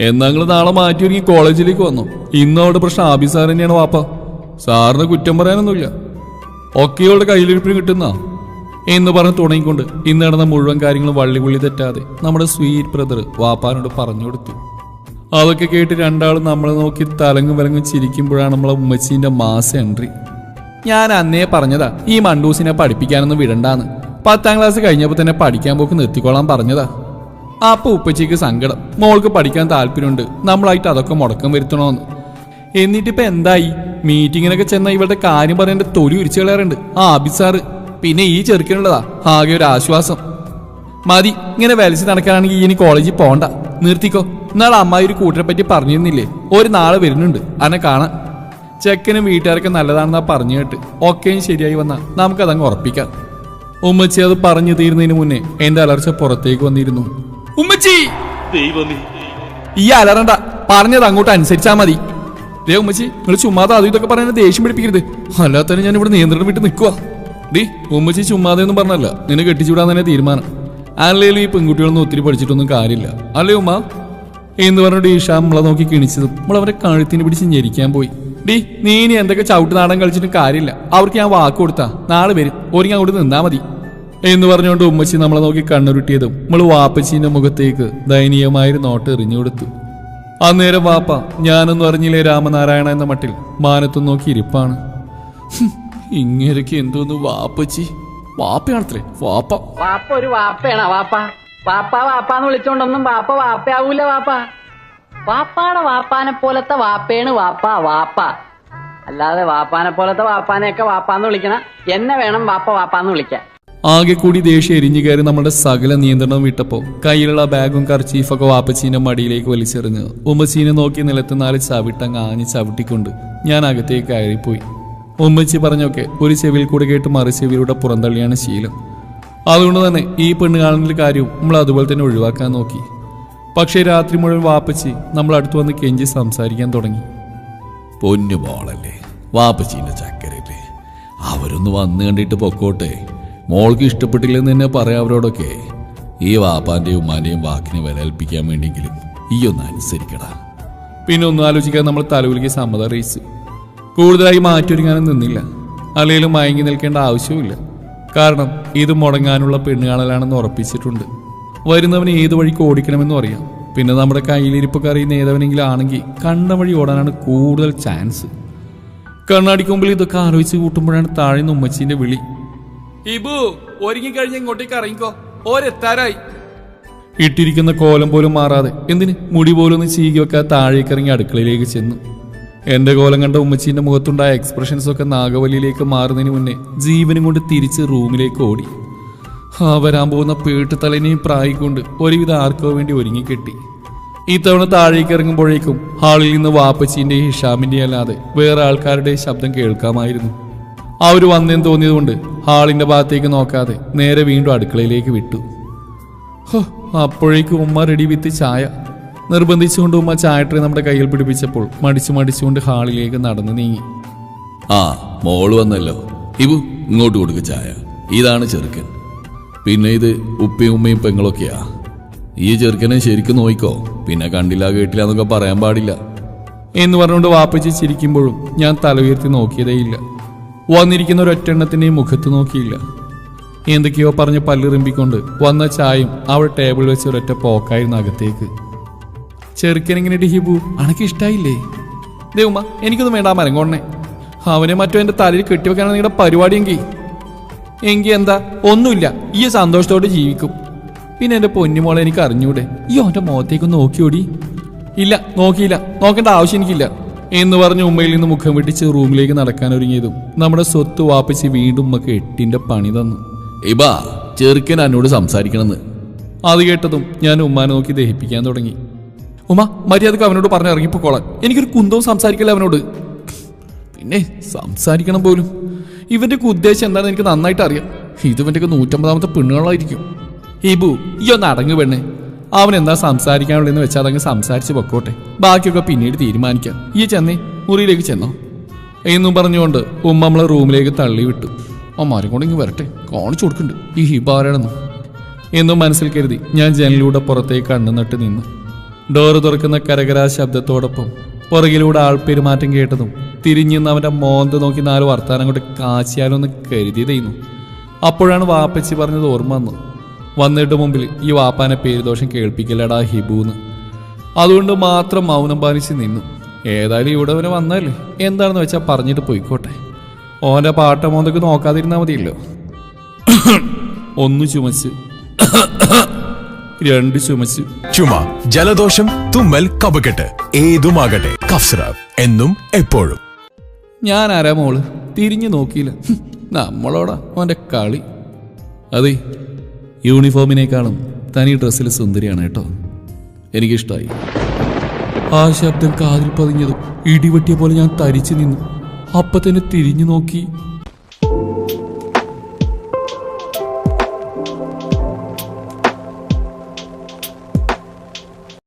എന്നാങ്ങൾ നാളെ മാറ്റി ഒരുങ്ങി കോളേജിലേക്ക് വന്നു. ഇന്നവിടെ പ്രശ്നം ആബി സാർ തന്നെയാണ് വാപ്പ. സാറിന് കുറ്റം പറയാനൊന്നുമില്ല, ഒക്കെയോടെ കയ്യിലിരിപ്പിന് കിട്ടുന്ന എന്ന് പറഞ്ഞ് തുടങ്ങിക്കൊണ്ട് ഇന്ന് നടന്ന മുഴുവൻ കാര്യങ്ങളും വള്ളിപുള്ളി തെറ്റാതെ നമ്മുടെ സ്വീറ്റ് ബ്രദർ വാപ്പാനോട് പറഞ്ഞു കൊടുത്തു. അതൊക്കെ കേട്ട് രണ്ടാളും നമ്മളെ നോക്കി തലങ്ങും വിലങ്ങും ചിരിക്കുമ്പോഴാണ് നമ്മളെ ഉമ്മച്ചീന്റെ മാസ എൻട്രി. ഞാൻ അന്നേ പറഞ്ഞതാ ഈ മണ്ടൂസിനെ പഠിപ്പിക്കാനൊന്നും വിടണ്ടാന്ന്. 10ാം ക്ലാസ് കഴിഞ്ഞപ്പോൾ തന്നെ പഠിക്കാൻ പോക്ക് നിർത്തിക്കോളാൻ പറഞ്ഞതാ. അപ്പൊ ഉപ്പച്ചിക്ക് സങ്കടം, മോൾക്ക് പഠിക്കാൻ താല്പര്യമുണ്ട്, നമ്മളായിട്ട് അതൊക്കെ മുടക്കം വരുത്തണോന്ന്. എന്നിട്ടിപ്പോ എന്തായി? മീറ്റിങ്ങിനൊക്കെ ചെന്ന ഇവളുടെ കാര്യം പറയേണ്ട തൊലി ഉരിച്ചു കളയാറുണ്ട് ആ ആബിസാറ്. പിന്നെ ഈ ചെറുക്കനുള്ളതാ ആകെ ഒരു ആശ്വാസം. മതി ഇങ്ങനെ വലിച്ചു നടക്കാനാണെങ്കിൽ ഇനി കോളേജിൽ പോണ്ട, നിർത്തിക്കോ. നാളെ അമ്മായി ഒരു കൂട്ടരെ പറ്റി പറഞ്ഞിരുന്നില്ലേ, ഒരു നാളെ വരുന്നുണ്ട് അന്നെ കാണാൻ. ചെക്കനും വീട്ടുകാരൊക്കെ നല്ലതാണെന്നാ പറഞ്ഞു കേട്ട് ഒക്കെയും ശരിയായി വന്നാ നമുക്കതങ്ങ് ഉറപ്പിക്കാം. ഉമ്മച്ചി അത് പറഞ്ഞു തീരുന്നതിന് മുന്നേ എന്റെ അലർച്ച പുറത്തേക്ക് വന്നിരുന്നു. ഉമ്മച്ചി, ഈ അലറണ്ട, പറഞ്ഞത് അങ്ങോട്ട് അനുസരിച്ചാ മതി. ദേ ഉമ്മച്ചി, നിങ്ങൾ ചുമ്മാതെ അതും ഇതൊക്കെ പറയാൻ ദേഷ്യം പിടിപ്പിക്കരുത്, അല്ലാത്തന്നെ ഞാൻ ഇവിടെ നിയന്ത്രണം വിട്ട് നിൽക്കുക. ഡീ ഉമ്മച്ചി ചുമ്മാതെ ഒന്നും പറഞ്ഞല്ല, നിന്നെ കെട്ടിച്ചുവിടാൻ തന്നെ തീരുമാനം. അല്ലേലും ഈ പെൺകുട്ടികളൊന്നും ഒത്തിരി പഠിച്ചിട്ടൊന്നും കാര്യമില്ല, അല്ലേ ഉമ്മ എന്ന് പറഞ്ഞിട്ട് ഈഷ നമ്മളെ നോക്കി കിണിച്ചതും നമ്മളവരെ കഴുത്തിന് പിടിച്ച് ഞെരിക്കാൻ പോയി. ഡീ നീ ഇനി എന്തൊക്കെ ചവിട്ട് നാടൻ കളിച്ചിട്ട് കാര്യമില്ല, അവർക്ക് ഞാൻ വാക്ക് കൊടുത്താ നാളെ വരും, ഒരുങ്ങി അങ്ങോട്ട് നിന്നാ മതി എന്ന് പറഞ്ഞുകൊണ്ട് ഉമ്മച്ചി നമ്മളെ നോക്കി കണ്ണുരുട്ടിയതും നമ്മൾ വാപ്പച്ചീന്റെ മുഖത്തേക്ക് ദയനീയമായൊരു നോട്ട് എറിഞ്ഞു കൊടുത്തു. അന്നേരം വാപ്പ ഞാനൊന്നും അറിഞ്ഞില്ലേ രാമനാരായണ എന്ന മട്ടിൽ മാനത്തും നോക്കി ഇരിപ്പാണ്. ഇങ്ങനെയൊക്കെ എന്തോന്നു വാപ്പച്ചി, വാപ്പയാണത്രേ വാപ്പ. വാപ്പ ഒരു വാപ്പയാണോ വാപ്പ? വാപ്പ വാപ്പാന്ന് വിളിച്ചോണ്ടൊന്നും വാപ്പ വാപ്പയാവൂല. വാപ്പാടെ വാപ്പാനെ പോലത്തെ വാപ്പയാണ് വാപ്പ. അല്ലാതെ വാപ്പാനെ പോലത്തെ വാപ്പാനെയൊക്കെ വാപ്പാന്ന് വിളിക്കണ എന്നെ വേണം വാപ്പാന്ന് വിളിക്കാൻ. ആകെ കൂടി ദേഷ്യം എരിഞ്ഞു കയറി നമ്മുടെ സകല നിയന്ത്രണം വിട്ടപ്പോ കയ്യിലുള്ള ബാഗും കർച്ചീഫൊക്കെ വാപ്പച്ചീന്റെ മടിയിലേക്ക് വലിച്ചെറിഞ്ഞ് ഉമ്മച്ചീനെ നോക്കി നിലത്ത് 4 ചവിട്ടങ്ങ് ആഞ്ഞ് ചവിട്ടിക്കൊണ്ട് ഞാൻ അകത്തേക്ക് കയറിപ്പോയി. ഉമ്മച്ചി പറഞ്ഞൊക്കെ ഒരു ചെവിയിൽ കൂടെ കേട്ട് മറു ചെവിയിലൂടെ പുറന്തള്ളിയാണ് ശീലം. അതുകൊണ്ട് തന്നെ ഈ പെണ്ണ് കാണുന്ന കാര്യവും നമ്മൾ അതുപോലെ തന്നെ ഒഴിവാക്കാൻ നോക്കി. പക്ഷേ രാത്രി മുഴുവൻ വാപ്പച്ചി നമ്മൾ അടുത്ത് വന്ന് കെഞ്ചി സംസാരിക്കാൻ തുടങ്ങി. പൊന്നു മോളല്ലേ, വാപ്പച്ചീൻ്റെ ചക്കരല്ലേ, അവരൊന്ന് വന്ന് കണ്ടിട്ട് പൊക്കോട്ടെ, മോൾക്ക് ഇഷ്ടപ്പെട്ടില്ലെന്ന് തന്നെ പറയാം അവരോടൊക്കെ. ഈ വാപ്പാന്റെയും ഉമ്മാന്റെയും വാക്കിനെ വിലൽപ്പിക്കാൻ വേണ്ടിയെങ്കിലും ഈ ഒന്ന് അനുസരിക്കടാ. പിന്നെ ഒന്നും ആലോചിക്കാൻ നമ്മൾ തലവിലേക്ക് സമ്മതം അറിയിച്ചു. കൂടുതലായി മാറ്റൊരുങ്ങാനും നിന്നില്ല, അല്ലെങ്കിലും മയങ്ങി നിൽക്കേണ്ട ആവശ്യവുമില്ല. കാരണം ഇത് മുടങ്ങാനുള്ള പെണ്ണുകാണലാണെന്ന് ഉറപ്പിച്ചിട്ടുണ്ട്. വരുന്നവന് ഏത് വഴിക്ക് ഓടിക്കണമെന്നും അറിയാം. പിന്നെ നമ്മുടെ കയ്യിലിരിപ്പൊക്കെ അറിയുന്ന ഏതവനെങ്കിലും ആണെങ്കിൽ കണ്ട വഴി ഓടാനാണ് കൂടുതൽ ചാൻസ്. കണ്ണാടിക്കുമ്പിൽ ഇതൊക്കെ ആലോചിച്ച് കൂട്ടുമ്പോഴാണ് താഴെ ഉമ്മച്ചീന്റെ വിളി. ഇബു ഒരുങ്ങിക്കഴിഞ്ഞ് ഇങ്ങോട്ടേക്ക് ഇറങ്ങിക്കോ, ഓരെത്താറായി. ഇട്ടിരിക്കുന്ന കോലം പോലും മാറാതെ എന്തിന് മുടി പോലും ഒന്ന് ചീകി വെക്കാതെ താഴേക്ക് ഇറങ്ങി അടുക്കളയിലേക്ക് ചെന്നു. എന്റെ കോലം കണ്ട ഉമ്മച്ചീന്റെ മുഖത്തുണ്ടായ എക്സ്പ്രഷൻസ് ഒക്കെ നാഗവല്ലിയിലേക്ക് മാറുന്നതിന് മുന്നേ ജീവനും കൊണ്ട് തിരിച്ച് റൂമിലേക്ക് ഓടി. വരാൻ പോകുന്ന പേട്ട് തലേനെയും പ്രായിക്കൊണ്ട് ഒരുവിധം ആർക്കോ വേണ്ടി ഒരുങ്ങിക്കെട്ടി. ഇത്തവണ താഴേക്ക് ഇറങ്ങുമ്പോഴേക്കും ഹാളിൽ നിന്ന് വാപ്പച്ചീന്റെ ഹിഷാമിന്റെ അല്ലാതെ വേറെ ആൾക്കാരുടെ ശബ്ദം കേൾക്കാമായിരുന്നു. അവർ വന്നെന്ന് തോന്നിയതുകൊണ്ട് ഹാളിന്റെ ഭാഗത്തേക്ക് നോക്കാതെ നേരെ വീണ്ടും അടുക്കളയിലേക്ക് വിട്ടു. അപ്പോഴേക്കും ഉമ്മ റെഡി വിത്ത് ചായ നിർബന്ധിച്ചുകൊണ്ട് ഉമ്മ ചായ ട്രേ നമ്മുടെ കയ്യിൽ പിടിപ്പിച്ചപ്പോൾ മടിച്ചുകൊണ്ട് ഹാളിലേക്ക് നടന്നു നീങ്ങി. ആ മോള് വന്നല്ലോ, ഇവു ഇങ്ങോട്ട് കൊടുക്ക ചായ. ഇതാണ് ചെറുക്കൻ, പിന്നെ ഇത് ഉപ്പയും ഉമ്മയും പെങ്ങളൊക്കെയാ. ഈ ചെറുക്കനെ ശരിക്കും നോയിക്കോ, പിന്നെ കണ്ടില്ല കേട്ടില്ല എന്നൊക്കെ പറയാൻ പാടില്ല എന്ന് പറഞ്ഞുകൊണ്ട് വാപ്പച്ചി ചിരിക്കുമ്പോഴും ഞാൻ തല ഉയർത്തി നോക്കിയതേയില്ല. വന്നിരിക്കുന്ന ഒരൊറ്റെണ്ണത്തിന്റെയും മുഖത്ത് നോക്കിയില്ല. എന്തൊക്കെയോ പറഞ്ഞ് പല്ലിറിമ്പിക്കൊണ്ട് വന്ന ചായയും അവൾ ടേബിൾ വെച്ച് ഒരൊറ്റ പോക്കായിരുന്നു അകത്തേക്ക്. ചെറുക്കനിങ്ങനെ ഡിഹിബു അണക്ക് ഇഷ്ടായില്ലേ? ദേവുമ്മ എനിക്കൊന്നും വേണ്ട മരങ്ങോണ്ണേ, അവനെ മറ്റോ എന്റെ തലയിൽ കെട്ടിവെക്കാനാണ് നിങ്ങളുടെ പരിപാടിയെങ്കിൽ എന്താ ഒന്നുമില്ല, ഈ സന്തോഷത്തോടെ ജീവിക്കും. പിന്നെ എന്റെ പൊന്നുമോളെ എനിക്ക് അറിഞ്ഞൂടെ, ഈ ഓന്റെ മുഖത്തേക്കൊന്ന് നോക്കിയോടി. ഇല്ല നോക്കിയില്ല, നോക്കേണ്ട ആവശ്യം എനിക്കില്ല എന്ന് പറഞ്ഞ് ഉമ്മയിൽ നിന്ന് മുഖം വെട്ടിച്ച് റൂമിലേക്ക് നടക്കാൻ ഒരുങ്ങിയതും നമ്മുടെ സ്വത്ത് വാപ്പച്ചി വീണ്ടും ഉമ്മക്ക് 8ന്റെ പണി തന്നു. ഇബാ ചെറുക്കൻ എന്നോട് സംസാരിക്കണമെന്ന്. അത് കേട്ടതും ഞാൻ ഉമ്മാനെ നോക്കി ദഹിപ്പിക്കാൻ തുടങ്ങി. ഉമ്മ മര്യാദക്ക് അവനോട് പറഞ്ഞ് ഇറങ്ങിപ്പോക്കോളാൻ, എനിക്കൊരു കുന്തവും സംസാരിക്കില്ല അവനോട്. പിന്നെ സംസാരിക്കണം പോലും, ഇവന്റെ ഉദ്ദേശം എന്താണെന്ന് എനിക്ക് നന്നായിട്ട് അറിയാം. ഇതുവന്റെയൊക്കെ 150ാമത്തെ പെണ്ണുകളായിരിക്കും. ഹിബു ഈ ഒന്ന് അടങ്ങ് പെണ്ണേ, അവൻ എന്താ സംസാരിക്കാനുള്ളതെന്ന് വെച്ചാൽ അതങ്ങ് സംസാരിച്ച് പൊക്കോട്ടെ, ബാക്കിയൊക്കെ പിന്നീട് തീരുമാനിക്കാം. ഈ ചെന്നേ മുറിയിലേക്ക് ചെന്നോ എന്നും പറഞ്ഞുകൊണ്ട് ഉമ്മ നമ്മളെ റൂമിലേക്ക് തള്ളി വിട്ടു. അമ്മാരും കൂടെ ഇങ്ങ് വരട്ടെ, കാണിച്ചു കൊടുക്കുന്നുണ്ട് ഈ ഹിബാരാണെന്ന് എന്നും മനസ്സിൽ കരുതി ഞാൻ ജനലിലൂടെ പുറത്തേക്ക് കണ്ണു നട്ട് നിന്നു. ഡോറ് തുറക്കുന്ന കരകരാ ശബ്ദത്തോടൊപ്പം പുറകിലൂടെ ആൾപ്പെരുമാറ്റം കേട്ടതും തിരിഞ്ഞിന്ന് അവന്റെ മോന്ത നോക്കി 4 വർത്താനം കൊണ്ട് കാശിയാലൊന്ന് കരുതി ചെയ്യുന്നു. അപ്പോഴാണ് വാപ്പച്ചി പറഞ്ഞത് ഓർമ്മ വന്നു. വന്നിട്ട് മുമ്പിൽ ഈ വാപ്പാനെ പേരുദോഷം കേൾപ്പിക്കലടാ ഹിബൂന്ന്. അതുകൊണ്ട് മാത്രം മൗനം പാലിച്ച് നിന്നു. ഏതായാലും ഇവിടെ വരെ വന്നല്ലേ, എന്താണെന്ന് വെച്ചാൽ പറഞ്ഞിട്ട് പോയിക്കോട്ടെ. ഓന്റെ പാട്ട മോന്തൊക്കെ നോക്കാതിരുന്നാൽ മതിയല്ലോ. 1 ചുമച്ച് 2 ചുമച്ച്. ചുമ, ജലദോഷം, തുമ്മൽ, കഫക്കെട്ട് ഏതുമാകട്ടെ കഫ് സിറപ്പ് എന്നും എപ്പോഴും. ഞാൻ ആരാ മോള്? തിരിഞ്ഞു നോക്കിയില്ല. നമ്മളോടാ ഓന്റെ കളി. അതെ, യൂണിഫോമിനേക്കാളും തനി ഡ്രസ്സിൽ സുന്ദരിയാണ് കേട്ടോ. എനിക്കിഷ്ടമായി. ആ ശബ്ദം കാതിൽ പതിഞ്ഞതും ഇടിവെട്ടിയ പോലെ ഞാൻ തരിച്ചു നിന്നു. അപ്പൊ തന്നെ തിരിഞ്ഞു നോക്കി.